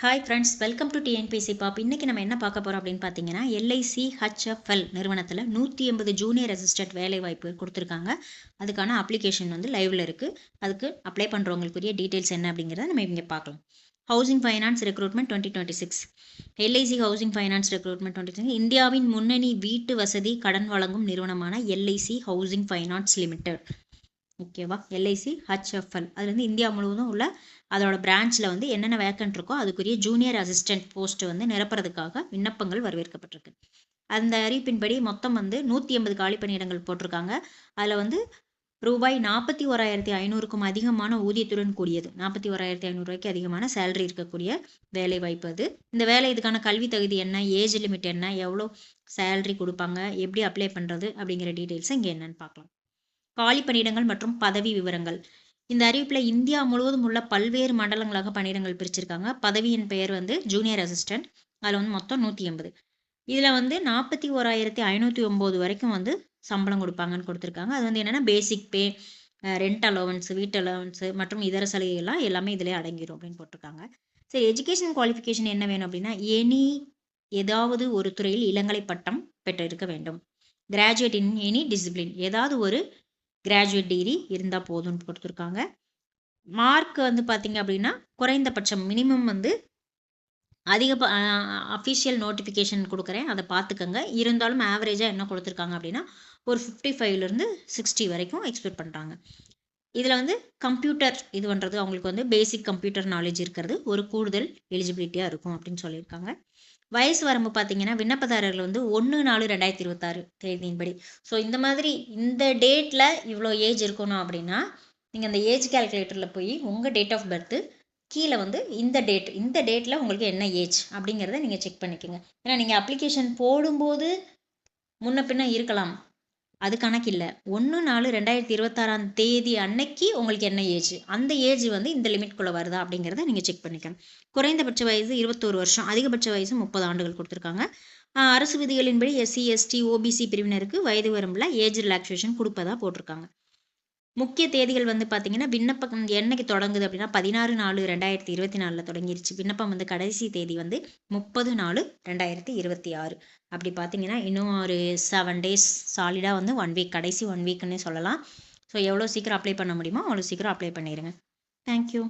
Hi friends, welcome to TNPSC பாப். இன்றைக்கி நம்ம என்ன பார்க்க போகிறோம் அப்படின்னு பார்த்தீங்கன்னா, எல்ஐசி ஹெச்எஃப்எல் நிறுவனத்தில் 180 ஜூனியர் அசிஸ்டன்ட் வேலைவாய்ப்பு கொடுத்துருக்காங்க. அதுக்கான அப்ளிகேஷன் வந்து லைவில் இருக்குது. அதுக்கு அப்ளை பண்ணுறவங்களுக்குரிய டீட்டெயில்ஸ் என்ன அப்படிங்கிறத நம்ம இங்கே பார்க்கலாம். Housing finance recruitment 2026. LIC housing finance recruitment 2026 இந்தியாவின் முன்னணி வீட்டு வசதி கடன் வழங்கும் நிறுவனமான எல்ஐசி ஹவுசிங் ஃபைனான்ஸ் லிமிடெட். ஓகேவா, எல்ஐசி ஹெச்எஃப்எல் அது வந்து இந்தியா முழுவதும் உள்ள அதோட பிரான்ச்சில் வந்து என்னென்ன வேக்கன்ட் இருக்கோ அதுக்குரிய ஜூனியர் அசிஸ்டன்ட் போஸ்ட் வந்து நிரப்புறதுக்காக விண்ணப்பங்கள் வரவேற்கப்பட்டிருக்கு. அந்த அறிவிப்பின்படி மொத்தம் வந்து 180 காலி பணியிடங்கள் போட்டிருக்காங்க. அதில் வந்து ரூபாய் 41,500க்கும் அதிகமான ஊதியத்துடன் கூடியது, 41,500 அதிகமான சேலரி இருக்கக்கூடிய வேலை வாய்ப்பு அது. இந்த வேலை இதுக்கான கல்வி தகுதி என்ன, ஏஜ் லிமிட் என்ன, எவ்வளோ சேலரி கொடுப்பாங்க, எப்படி அப்ளை பண்ணுறது அப்படிங்கிற டீட்டெயில்ஸை இங்கே என்னென்னு பார்க்கலாம். காலி பணியிடங்கள் மற்றும் பதவி விவரங்கள். இந்த அறிவிப்பில் இந்தியா முழுவதும் உள்ள பல்வேறு மண்டலங்களாக பணியிடங்கள் பிரிச்சிருக்காங்க. பதவியின் பெயர் வந்து ஜூனியர் அசிஸ்டன்ட். அதில் வந்து மொத்தம் 180. இதில் வந்து 41,509 வரைக்கும் வந்து சம்பளம் கொடுப்பாங்கன்னு கொடுத்துருக்காங்க. அது வந்து என்னென்னா பேசிக் பே, ரெண்ட் அலோவன்ஸு, வீட்டு அலோவன்ஸு மற்றும் இதர சலுகைகள்லாம் எல்லாமே இதிலே அடங்கிடும் அப்படின்னு போட்டிருக்காங்க. சரி, எஜுகேஷன் குவாலிஃபிகேஷன் என்ன வேணும் அப்படின்னா, ஏதாவது ஒரு துறையில் இளங்கலை பட்டம் பெற்றிருக்க வேண்டும். கிராஜுவேட் இன் எனி டிசிப்ளின், ஏதாவது ஒரு கிராஜுவேட் டிகிரி இருந்தால் போதும்னு கொடுத்துருக்காங்க. மார்க் வந்து பார்த்தீங்க அப்படின்னா குறைந்தபட்சம் மினிமம் வந்து அஃபிஷியல் நோட்டிஃபிகேஷன் கொடுக்குறேன், அதை பார்த்துக்கங்க. இருந்தாலும் ஆவரேஜாக என்ன கொடுத்துருக்காங்க அப்படின்னா ஒரு 55லேருந்து 60 வரைக்கும் எக்ஸ்பெக்ட் பண்ணுறாங்க. இதில் வந்து கம்ப்யூட்டர் இது பண்ணுறது அவங்களுக்கு வந்து பேசிக் கம்ப்யூட்டர் நாலேஜ் இருக்கிறது ஒரு கூடுதல் எலிஜிபிலிட்டியாக இருக்கும் அப்படின்னு சொல்லியிருக்காங்க. வயசு வரம்பு பார்த்தீங்கன்னா விண்ணப்பதாரர்கள் வந்து 1/4/2026 தேதியின்படி. ஸோ இந்த மாதிரி இந்த டேட்டில் இவ்வளோ ஏஜ் இருக்கணும் அப்படின்னா நீங்கள் அந்த ஏஜ் கேல்குலேட்டரில் போய் உங்கள் டேட் ஆஃப் பர்த்து கீழே வந்து இந்த டேட்டில் உங்களுக்கு என்ன ஏஜ் அப்படிங்கிறத நீங்கள் செக் பண்ணிக்கோங்க. ஏன்னா நீங்கள் அப்ளிகேஷன் போடும்போது முன்ன பின்ன இருக்கலாம், அது கணக்கு இல்லை. 1/4/2026 தேதி அன்னைக்கு உங்களுக்கு என்ன ஏஜ், அந்த ஏஜ் வந்து இந்த லிமிட்குள்ளே வருதா அப்படிங்கிறத நீங்கள் செக் பண்ணிக்கணும். குறைந்தபட்ச வயசு 21 வருஷம், அதிகபட்ச வயசு 30 ஆண்டுகள் கொடுத்துருக்காங்க. அரசு விதிகளின்படி எஸ்சி, எஸ்டி, ஓபிசி பிரிவினருக்கு வயது வரம்பில் ஏஜ் ரிலாக்ஸேஷன் கொடுப்பதா போட்டிருக்காங்க. முக்கிய தேதிகள் வந்து பார்த்தீங்கன்னா விண்ணப்பம் என்னைக்கு தொடங்குது அப்படின்னா 16/4/2024 தொடங்கிருச்சு. விண்ணப்பம் வந்து கடைசி தேதி வந்து 30/4/2026. அப்படி பார்த்தீங்கன்னா இன்னும் ஒரு 7 days சாலிடாக வந்து 1 week, கடைசி 1 weekன்னே சொல்லலாம். ஸோ எவ்வளோ சீக்கிரம் அப்ளை பண்ண முடியுமோ அவ்வளோ சீக்கிரம் அப்ளை பண்ணிடுங்க. தேங்க்யூ.